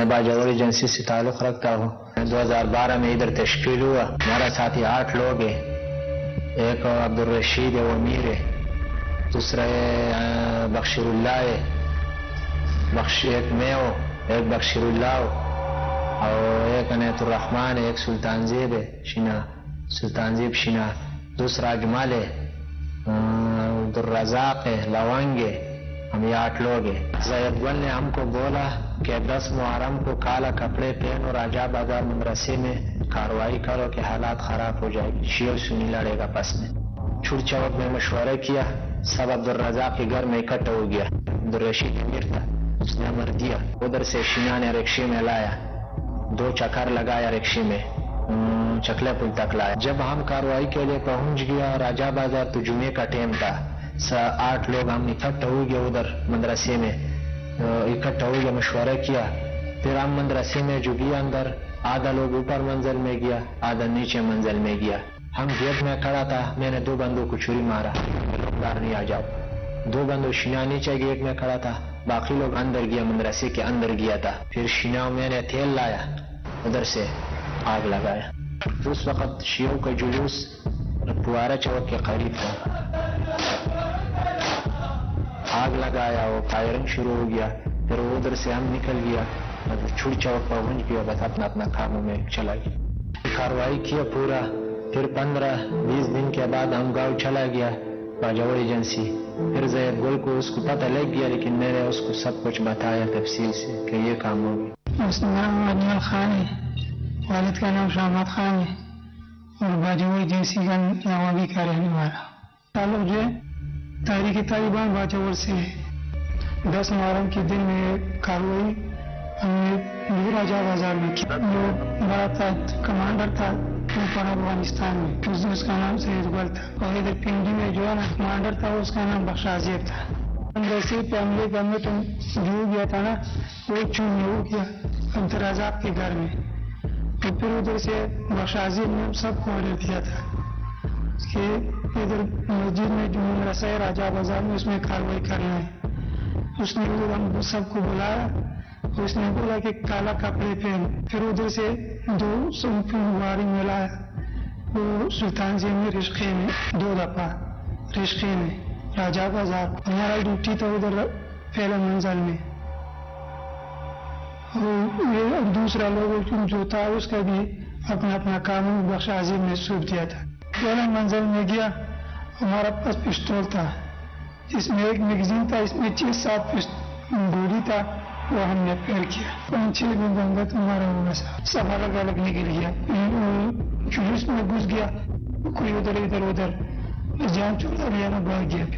میں باجوڑ ایجنسی سے تعلق رکھتا ہوں. 2012 میں ادھر تشکیل ہوا. ہمارا ساتھی 8 لوگ ہیں. ایک عبدالرشید ہے وہ امیر ہے, دوسرا بخشیر اللہ ہے, ایک میں ہو, ایک بخشیر اللہ ہو, اور ایک عنایت الرحمن ہے, ایک سلطان زیب ہے شنا, سلطان زیب شنا, دوسرا اجمل ہے, عبدالرزاق ہے, لونگ ہے. ہم یہ 8 لوگ ہیں. زید گل نے ہم کو بولا کہ 10 محرم کو کالا کپڑے پہنو, راجہ بازار مدرسے میں کارروائی کرو کہ حالات خراب ہو جائے گی, شیعہ سنی لڑے گا. پس میں چھوٹ چوک میں مشورہ کیا, سب عبدالرزاق کے گھر میں اکٹھا ہو گیا. عبدالرشید امیر تھا, اس نے امر دیا. ادھر سے شینا نے رکشے میں لایا, 2 چکر لگایا رکشے میں, چکلے پل تک لایا. جب ہم کارروائی کے لیے پہنچ گیا راجہ بازار تو جمعے کا ٹائم تھا. 8 لوگ ہم اکٹھا ہو گئے ادھر مدرسے میں, اکٹھا ہو گیا, مشورہ کیا. پھر ہم مدرسے میں جو گیا اندر, آدھا لوگ اوپر منزل میں گیا, آدھا نیچے منزل میں گیا. ہم گیٹ میں کھڑا تھا, میں نے 2 بندوں کو چھری مارا, لوگ باہر نہیں آ جاؤ. 2 بندوں شینا نیچے گیٹ میں کھڑا تھا, باقی لوگ اندر گیا, مدرسے کے اندر گیا تھا. پھر شینا میں نے تیل لایا, ادھر سے آگ لگایا. اس وقت شیعوں کا جلوس پوارا چوک کے قریب تھا. آگ لگایا, وہ فائرنگ شروع ہو گیا. پھر ادھر سے ہم نکل گیا, چھوڑ چوک پہنچ گیا, بس اپنا اپنا کاموں میں چلا گیا. کارروائی کیا پورا. پھر 15-20 دن کے بعد ہم گاؤں چلا گیا باجوڑ ایجنسی. پھر زید گل کو اس کو پتہ لگ گیا, لیکن میں نے اس کو سب کچھ بتایا تفصیل سے کہ یہ کام ہو گیا. اس کا نام اجمل خان ہے, والد کا نام شامت خان ہے, اور باجوڑ ایجنسی کا نوابی کا رہنے والا. تعلق جو ہے تحریک طالبان باجوڑ سے ہے. 10 محرم کے دن میں کارروائی ہم نے راجہ بازار میں کی. جو بڑا تھا کمانڈر تھا اوپر افغانستان میں, اس کا نام سید گل تھا. اور ادھر پنڈی میں جو ہے نا کمانڈر تھا, اس کا نام بخش عزیب تھا. ویسے پہ حملے کرنے تو جو گیا تھا نا, وہ چون ہو گیا عبدالرزاق کے گھر میں. تو پھر ادھر سے بخش عزیب نے سب کو آرڈر دیا تھا کہ ادھر مسجد میں جو مدرسہ ہے راجہ بازار میں, اس میں کارروائی کرنا ہے. اس نے ہم سب کو بلایا, اس نے بولا کہ کالا کپڑے پہن. پھر ادھر سے 2 سنفی گاڑی میں لایا, وہ سلطان زی میں رشقے میں 2 دفعہ رشقے میں راجہ بازار. ہمارا ڈیوٹی تھا ادھر پہلے منزل میں, اور دوسرا لوگ جو تھا اس کا بھی اپنا اپنا کام بخش عظیم نے سونپ دیا تھا. پہلے منزل میں گیا, ہمارا پاس پستول تھا, اس میں ایک میگزین تھا, اس میں 6-7 گولی تھا, وہ ہم نے پیر کیا. 5-6 بندہ تمہارا ہوگا, سب الگ الگ نکل گیا. جلوس میں گھس گیا, کوئی ادھر ادھر ادھر جان چھوڑا گیا نا, بھاگ گیا.